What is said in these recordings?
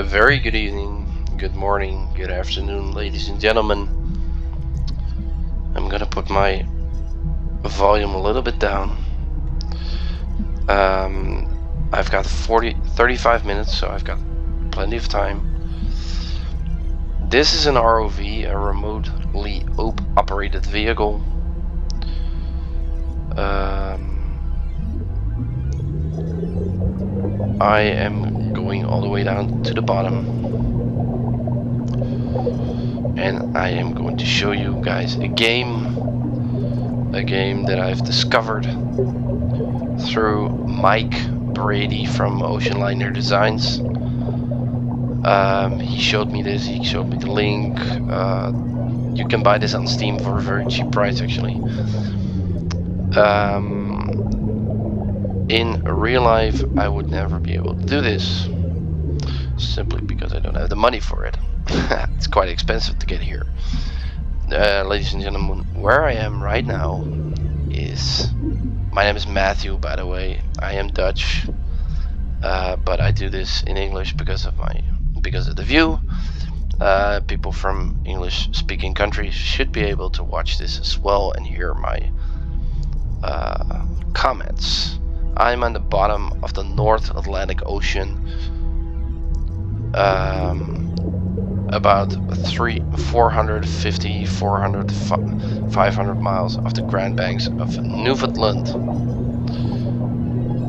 A very good evening, good morning, good afternoon, ladies and gentlemen. I'm gonna put my volume a little bit down. I've got 35 minutes, so I've got plenty of time. This is an ROV, a remotely operated vehicle. I am going all the way down to the bottom, and I am going to show you guys a game that I've discovered through Mike Brady from Ocean Liner Designs. He showed me this, he showed me the link. You can buy this on Steam for a very cheap price actually. In real life I would never be able to do this, simply because I don't have the money for it. It's quite expensive to get here. Ladies and gentlemen, where I am right now is, my name is Matthew, by the way. I am Dutch, but I do this in English because of the view. People from English speaking countries should be able to watch this as well and hear my comments. I'm on the bottom of the North Atlantic Ocean, about 450, 400, 500 miles off the Grand Banks of Newfoundland.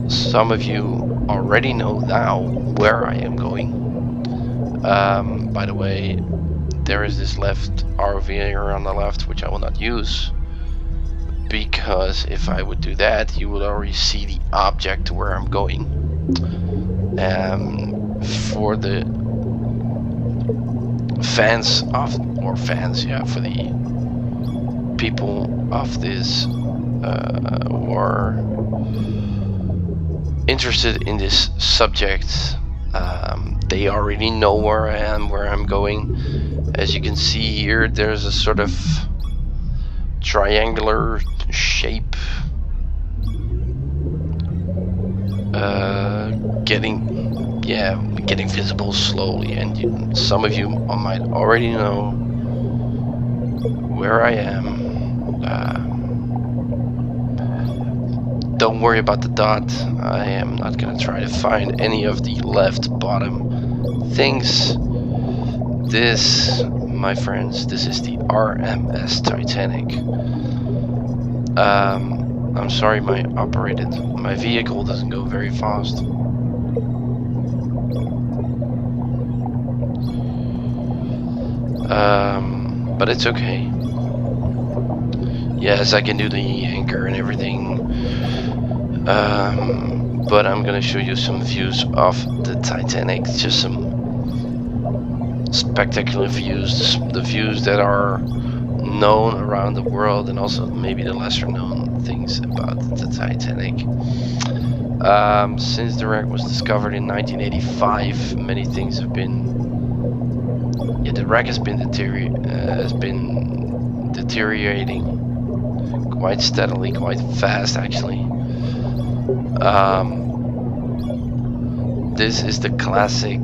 Some of you already know now where I am going. By the way, there is this left ROV here on the left, which I will not use, because if I would do that, you would already see the object to where I'm going. For the for the people of this who are interested in this subject, they already know where I am, where I'm going. As you can see here, there's a sort of triangular shape getting visible slowly, and some of you might already know where I am. Don't worry about the dot. I am not gonna try to find any of the left bottom things. This, my friends, this is the RMS Titanic. I'm sorry, my vehicle doesn't go very fast. But it's okay. Yes, I can do the anchor and everything. But I'm gonna show you some views of the Titanic, just some spectacular views, the views that are known around the world, and also maybe the lesser known things about the Titanic. Since the wreck was discovered in 1985, many things have been, the wreck has been deteriorating quite steadily, quite fast actually. This is the classic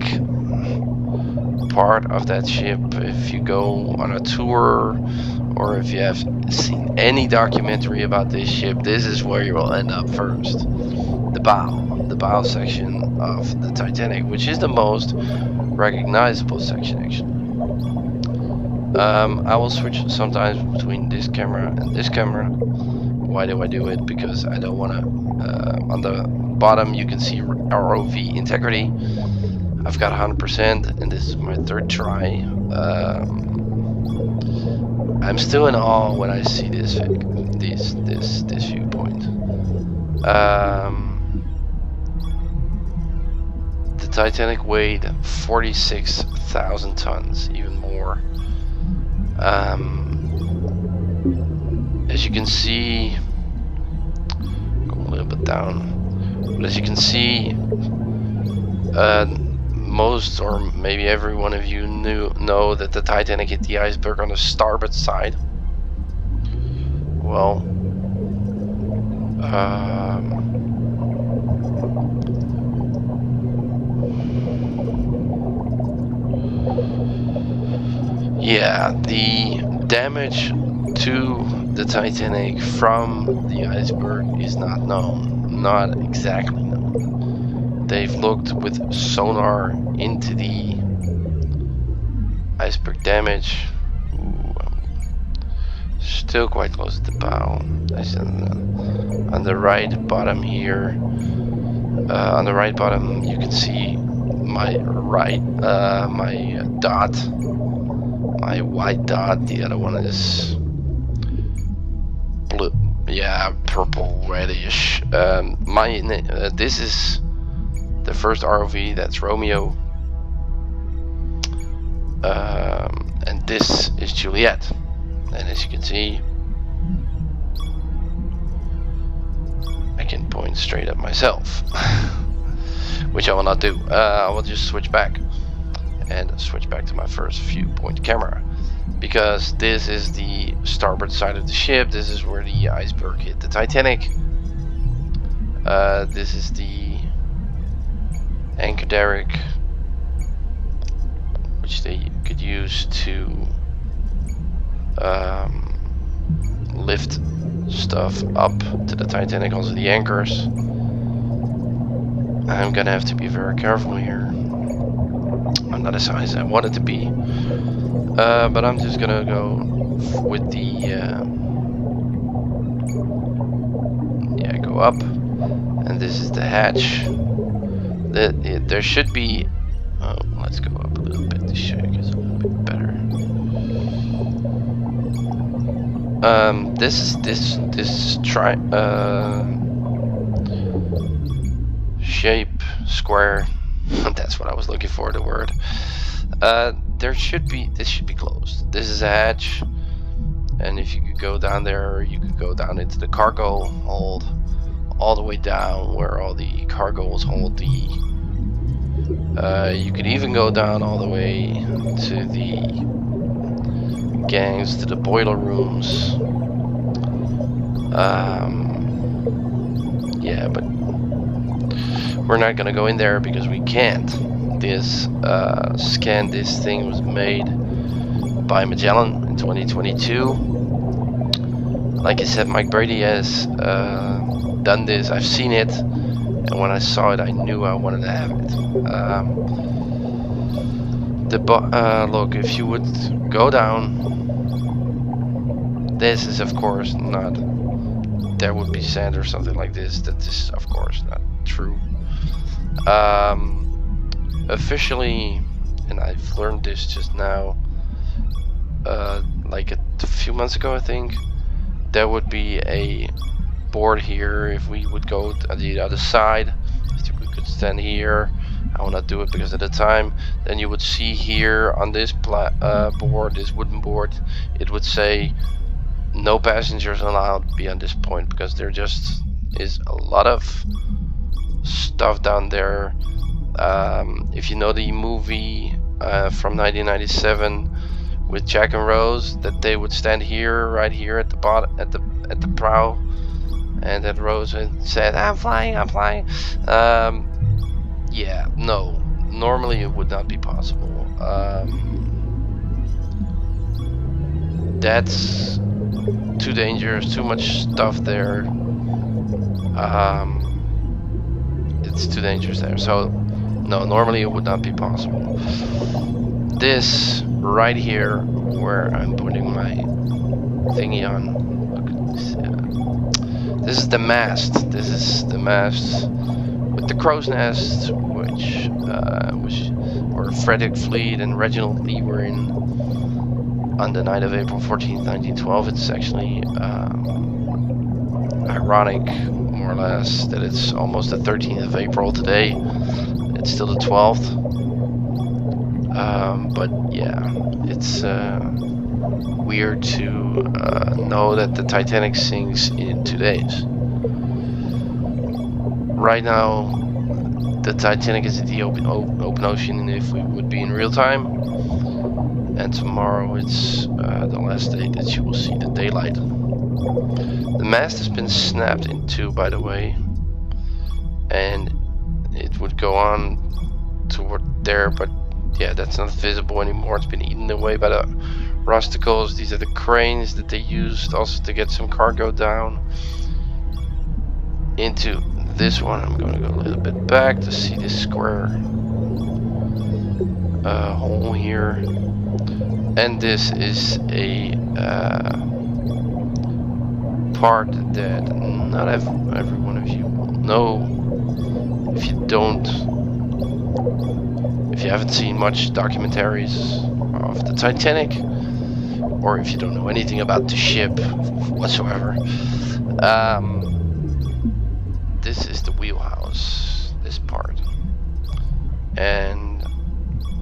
part of that ship. If you go on a tour, or if you have seen any documentary about this ship, this is where you will end up first. The bow section of the Titanic, which is the most recognizable section actually. I will switch sometimes between this camera and this camera. Why do I do it? Because I don't want to, on the bottom you can see ROV integrity. I've got 100%, and this is my third try. I'm still in awe when I see this viewpoint. The Titanic weighed 46,000 tons, even more. As you can see, go a little bit down, but as you can see, most, or maybe every one of you know that the Titanic hit the iceberg on the starboard side. Well, yeah, the damage to the Titanic from the iceberg is not known, not exactly known. They've looked with sonar into the iceberg damage. Ooh, still quite close to the bow. On the right bottom here, on the right bottom, you can see my my dot, my white dot. The other one is blue, yeah, purple, reddish. This is the first ROV. That's Romeo, and this is Juliet. And as you can see, I can point straight at myself, which I will not do. I will just switch back and switch back to my first viewpoint camera, because this is the starboard side of the ship. This is where the iceberg hit the Titanic. This is the anchor derrick, which they could use to lift stuff up to the Titanic, also the anchors. I'm gonna have to be very careful here. I'm not as high as I wanted to be, but I'm just gonna go with the yeah, go up, and this is the hatch. There should be, oh, let's go up a little bit to show you guys a little bit better. This shape square. That's what I was looking for, the word. This should be closed. This is a hatch, and if you could go down there, you could go down into the cargo hold, all the way down where all the cargoes hold the. You could even go down all the way to the gangs, to the boiler rooms. Yeah, but we're not gonna go in there because we can't. This this thing was made by Magellan in 2022. Like I said, Mike Brady has done this. I've seen it, and when I saw it, I knew I wanted to have it. Look, if you would go down, this is of course not. There would be sand or something like this. That is of course not true. Officially, and I've learned this just now, like a few months ago, I think, there would be a board here. If we would go to the other side, if we could stand here, I will not do it because of the time, then you would see here on this board, this wooden board, it would say no passengers allowed beyond this point, because there just is a lot of stuff down there. If you know the movie from 1997 with Jack and Rose, that they would stand here, right here at the bottom, at the prow, and that Rose said, "I'm flying, I'm flying." Yeah, no, normally it would not be possible. That's too dangerous, too much stuff there. It's too dangerous there, so no, normally it would not be possible. This right here, where I'm putting my thingy on, look at this, this is the mast. This is the mast with the crow's nest, which where Frederick Fleet and Reginald Lee were in on the night of April 14th, 1912. It's actually ironic, more or less, that it's almost the 13th of April today. It's still the 12th. But yeah, it's weird to know that the Titanic sinks in 2 days. Right now, the Titanic is in the open ocean, if we would be in real time. And tomorrow it's the last day that you will see the daylight. The mast has been snapped in two, by the way, and it would go on toward there, but yeah, that's not visible anymore. It's been eaten away by the rusticles. These are the cranes that they used also to get some cargo down into this one. I'm going to go a little bit back to see this square hole here. And this is a part that not every one of you will know. If you haven't seen much documentaries of the Titanic, or if you don't know anything about the ship whatsoever, this is the wheelhouse, this part, and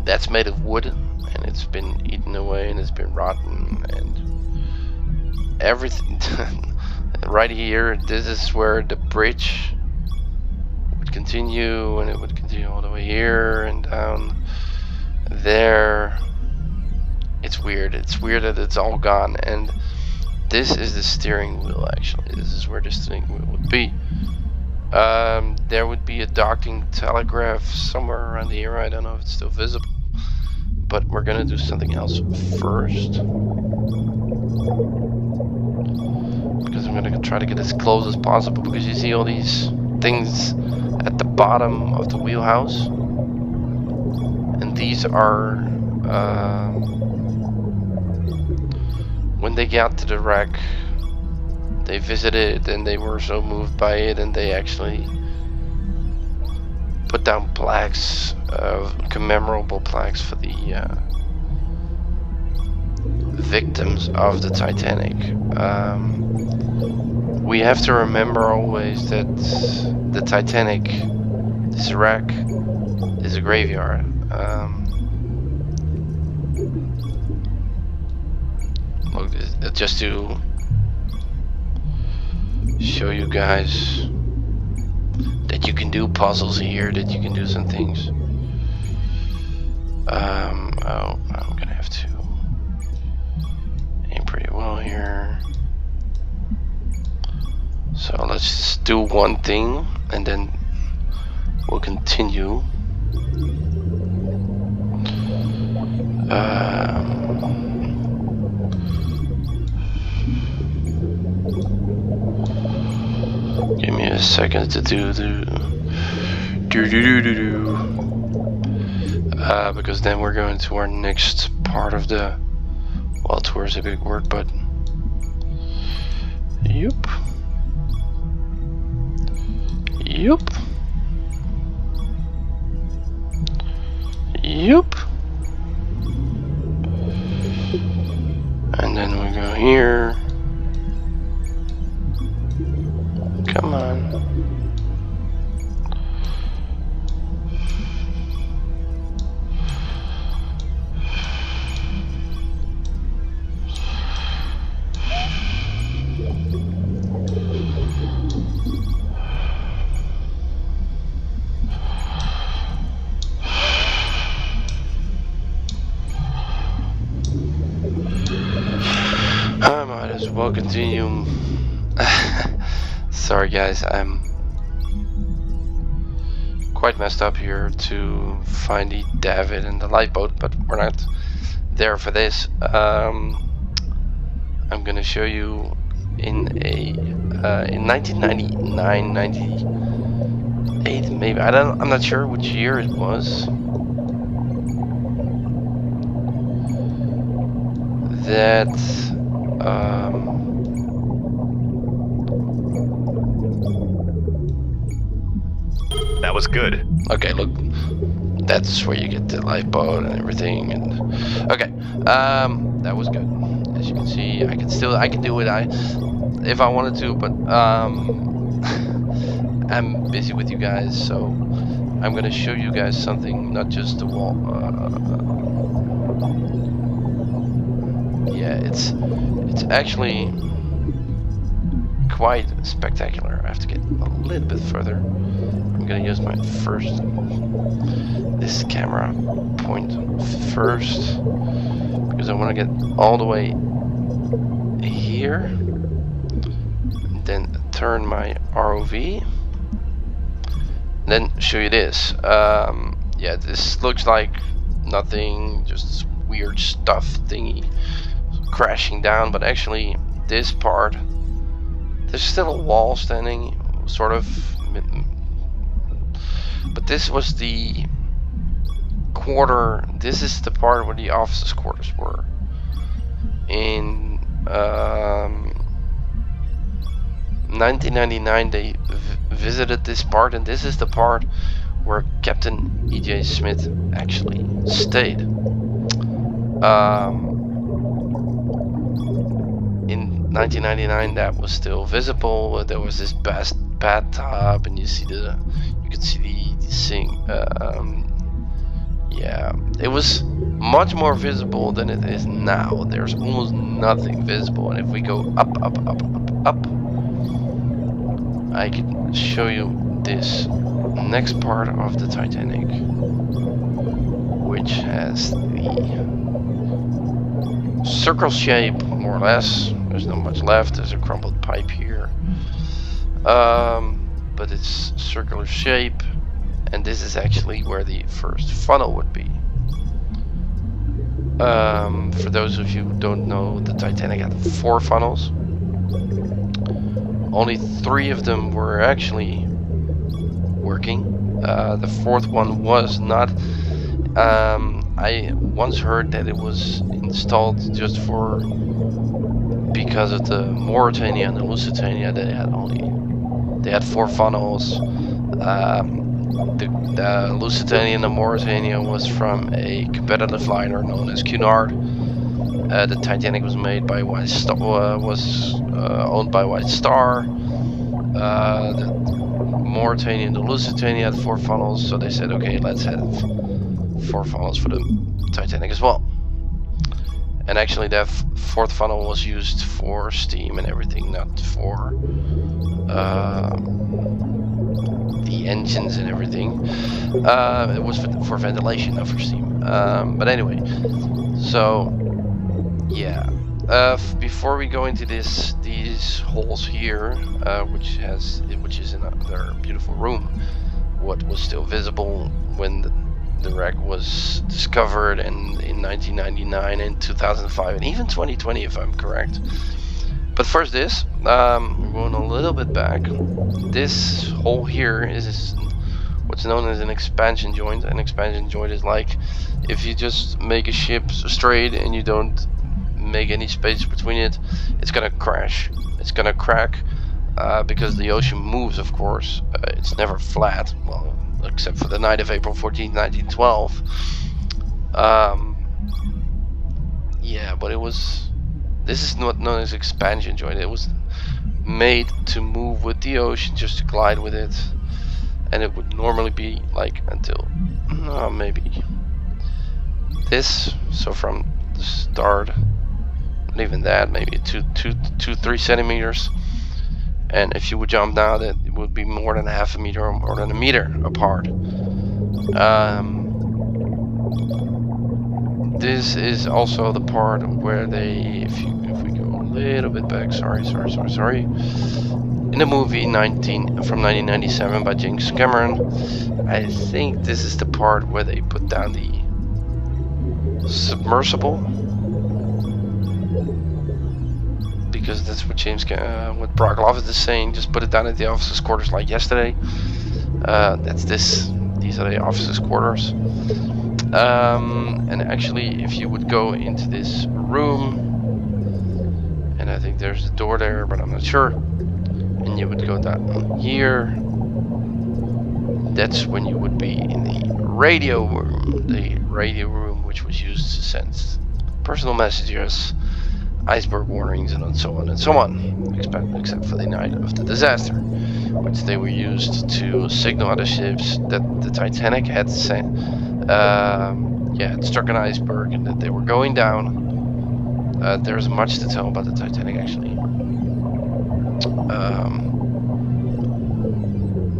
that's made of wood, and it's been eaten away, and it's been rotten, and everything. Right here, this is where the bridge would continue, and it would continue all the way here and down there. It's weird. It's weird that it's all gone. And this is the steering wheel, actually. This is where the steering wheel would be. There would be a docking telegraph somewhere around here. I don't know if it's still visible. But we're gonna do something else first. Because I'm gonna try to get as close as possible. Because you see all these things at the bottom of the wheelhouse. And these are... when they got to the wreck, they visited and they were so moved by it, and they actually put down plaques, commemorable plaques for the victims of the Titanic. We have to remember always that the Titanic, this wreck, is a graveyard. Look, just to show you guys that you can do puzzles here, that you can do some things. Oh, I'm gonna have to aim pretty well here. So let's just do one thing, and then we'll continue. Give me a second to do because then we're going to our next part of the, well, tour is a big word, but yep. And then we go here. Come on. I might as well continue. Sorry guys, I'm quite messed up here to find the David and the lifeboat, but we're not there for this. I'm gonna show you in 1999, 98 maybe. I'm not sure which year it was. That that was good. Okay, look, that's where you get the lifeboat and everything. And okay, that was good. As you can see, I can do it. If I wanted to, but I'm busy with you guys, so I'm gonna show you guys something, not just the wall. Yeah, it's actually quite spectacular. I have to get a little bit further. I'm gonna use my this camera point first, because I want to get all the way here, and then turn my ROV, and then show you this. Yeah, this looks like nothing, just weird stuff thingy, crashing down, but actually this part, there's still a wall standing, sort of, but this was the quarter. This is the part where the officers' quarters were. In 1999 they visited this part, and this is the part where Captain E.J. Smith actually stayed. In 1999 that was still visible. There was this bathtub, and you could see the thing. Yeah, it was much more visible than it is now. There's almost nothing visible, and if we go up, I can show you this next part of the Titanic, which has the circle shape, more or less. There's not much left. There's a crumpled pipe here, but it's circular shape. And this is actually where the first funnel would be. For those of you who don't know, the Titanic had 4 funnels. Only 3 of them were actually working. The 4th one was not. I once heard that it was installed just because of the Mauritania and the Lusitania. They had 4 funnels. The Lusitania and the Mauritania was from a competitive liner known as Cunard. The Titanic was made by White Star, owned by White Star. The Mauritania and the Lusitania had 4 funnels, so they said, okay, let's have 4 funnels for the Titanic as well. And actually that 4th funnel was used for steam and everything, not for the engines and everything. It was for ventilation, not for steam. But anyway, so yeah. Before we go into these holes here, which is another beautiful room, what was still visible when the wreck was discovered in 1999 and 2005 and even 2020, if I'm correct. But first this, we're going a little bit back. This hole here is what's known as an expansion joint. An expansion joint is like if you just make a ship straight and you don't make any space between it, it's gonna crash. It's gonna crack because the ocean moves, of course. It's never flat, well, except for the night of April 14, 1912. Yeah, but this is not known as expansion joint. It was made to move with the ocean, just to glide with it, and it would normally be like until maybe this. So from the start, not even that, maybe 3 centimeters. And if you would jump now, that it would be more than half a meter or more than a meter apart. This is also the part where if we go a little bit back, sorry. In the movie from 1997 by James Cameron, I think this is the part where they put down the submersible, because that's what what Brock Lovett is saying. Just put it down at the officers' quarters like yesterday. These are the officers' quarters. And actually, if you would go into this room, and I think there's a door there, but I'm not sure, and you would go down here, that's when you would be in the radio room, which was used to send personal messages, iceberg warnings, and so on and so on, except for the night of the disaster, which they were used to signal other ships that the Titanic had had struck an iceberg and that they were going down. There's much to tell about the Titanic, actually.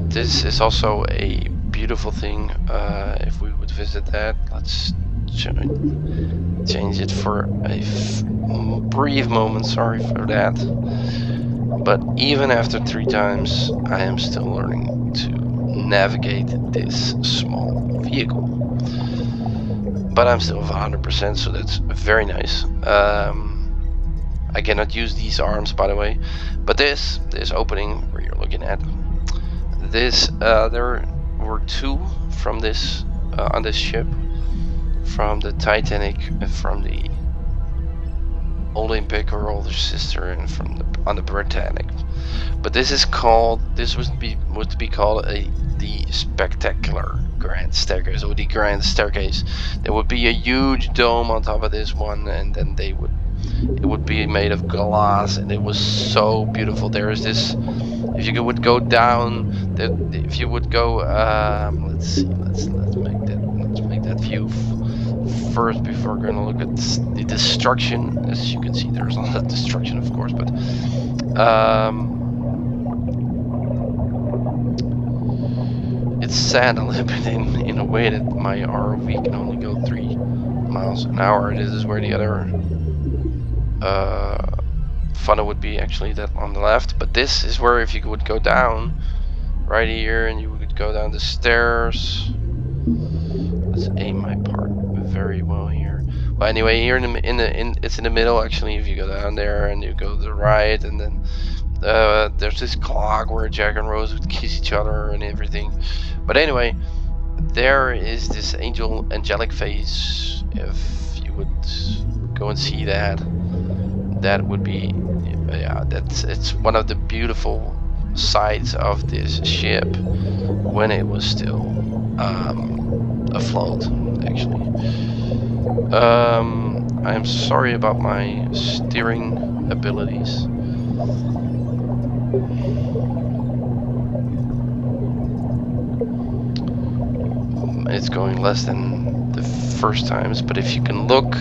This is also a beautiful thing. If we would visit that, let's change it for a brief moment. Sorry for that. But even after 3 times, I am still learning to navigate this small vehicle. But I'm still 100%, so that's very nice. I cannot use these arms, by the way. But this opening where you're looking at, this there were two from this on this ship, from the Titanic, from the Olympic or older sister, and from the on the Britannic. But this is called, this would be called the spectacular grand staircase, or the grand staircase. There would be a huge dome on top of this one, and then it would be made of glass, and it was so beautiful. There is this, if you would go down, if you would go, let's see, let's make that view first before we're gonna look at the destruction. As you can see, there's a lot of destruction, of course, but it's sad a little bit in a way that my ROV can only go 3 miles an hour. This is where the other funnel would be, actually, that on the left. But this is where, if you would go down right here and you would go down the stairs. Let's aim my part very well here. Well, anyway, here it's in the middle, actually. If you go down there and you go to the right, and then there's this clock where Jack and Rose would kiss each other and everything. But anyway, there is this angelic face. If you would go and see that, that would be, yeah, it's one of the beautiful sides of this ship when it was still afloat, actually. I'm sorry about my steering abilities. It's going less than the first times, but if you can look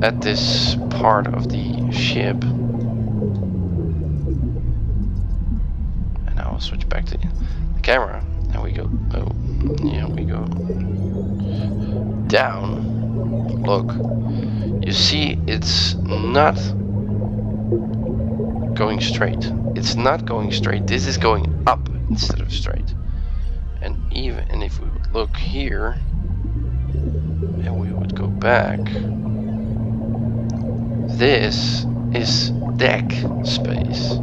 at this part of the ship, and I'll switch back to the camera. There we go. Oh, yeah, we go down. Look, you see, it's not going straight. It's not going straight. This is going up instead of straight. And if we would look here, and we would go back, this is deck space.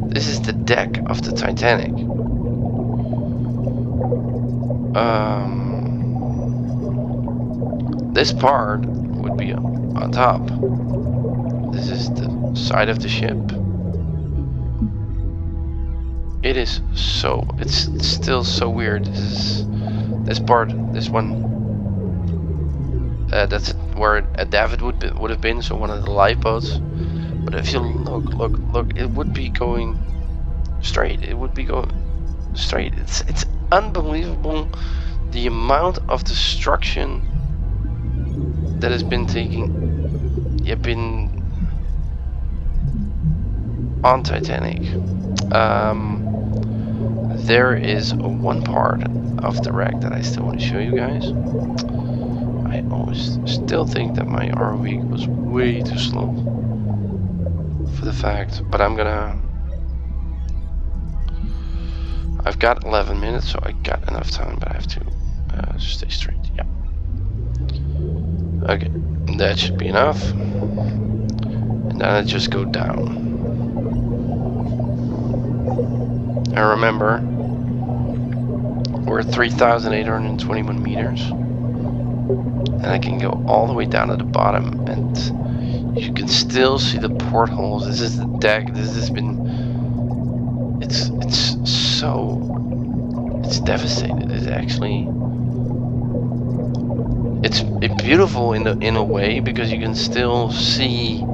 This is the deck of the Titanic. This part would be on top. This is the side of the ship. It is so, it's still so weird. This part, this one, that's where a David would have been, so one of the lifeboats. But if you look, it would be going straight. It would be going straight. It's unbelievable the amount of destruction that has been been on Titanic. There is one part of the wreck that I still want to show you guys. I always still think that my ROV was way too slow for the fact, but I've got 11 minutes, so I got enough time, but I have to stay straight. Yeah. Okay, that should be enough. And then I just go down. And remember, we're at 3,821 meters, and I can go all the way down to the bottom, and you can still see the portholes. This is the deck. This has been, it's devastated. It's actually, it's beautiful in a way, because you can still see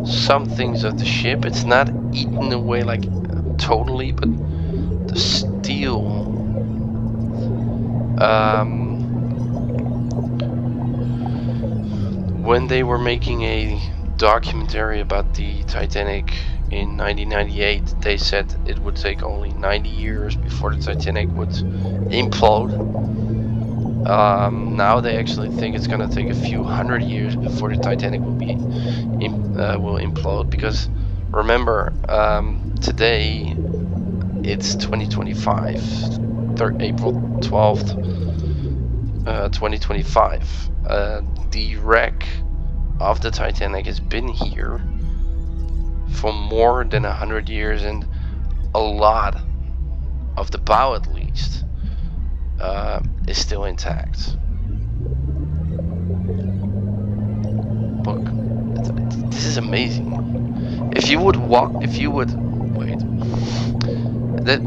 some things of the ship. It's not eaten away like totally, but the steel, when they were making a documentary about the Titanic in 1998, they said it would take only 90 years before the Titanic would implode. Now they actually think it's gonna take a few hundred years before the Titanic will implode, because remember, today it's 2025, April 12th, 2025. The wreck of the Titanic has been here for more than 100 years, and a lot of the bow, at least, is still intact. Look, this is amazing. If you would wait,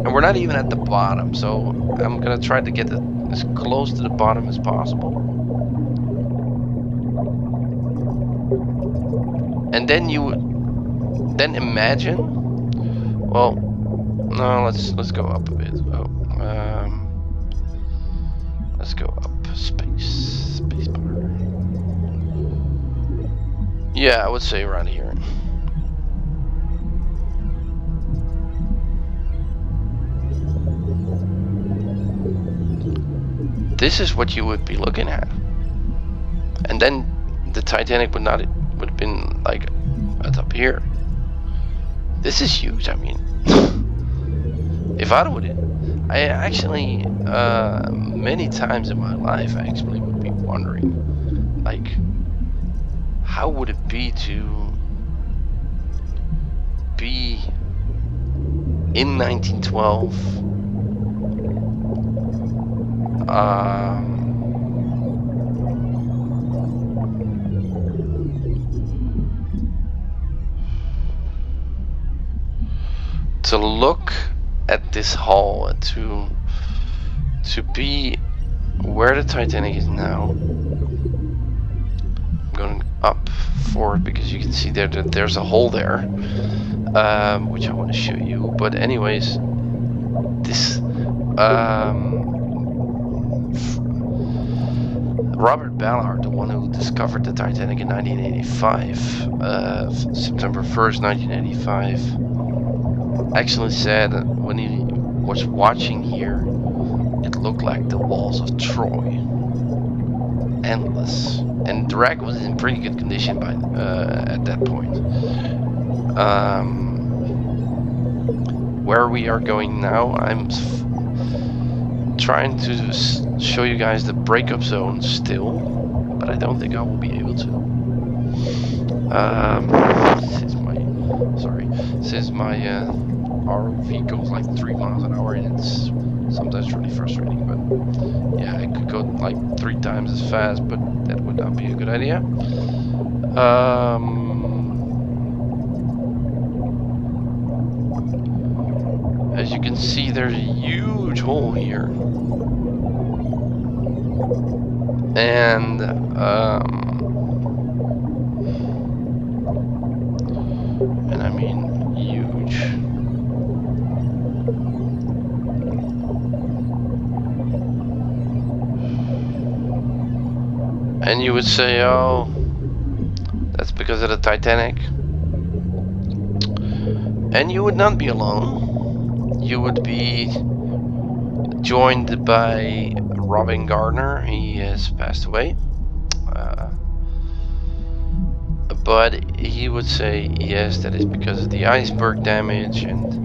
we're not even at the bottom, so I'm gonna try to get as close to the bottom as possible. And then you would imagine. Well, no, let's go up a bit. Let's go up. Space bar. Yeah, I would say around here. This is what you would be looking at, and then the Titanic would have been like up here. This is huge. I mean, if I would, I actually many times in my life I actually would be wondering, like, how would it be to be in 1912? To look at this hull and to be where the Titanic is now. I'm going up forward because you can see that there's a hole there, which I want to show you. But anyways, this Robert Ballard, the one who discovered the Titanic in 1985, September 1st, 1985, actually said when he was watching here, it looked like the walls of Troy. Endless. And the wreck was in pretty good condition by at that point. Where we are going now, I'm trying to show you guys the breakup zone still, but I don't think I will be able to. Since my ROV goes like 3 miles an hour, and it's sometimes really frustrating. But yeah, I could go like 3 times as fast, but that would not be a good idea. As you can see, there's a huge hole here, and I mean huge. And you would say, oh, that's because of the Titanic. And you would not be alone. You would be joined by Robin Gardner. He has passed away. But he would say, yes, that is because of the iceberg damage and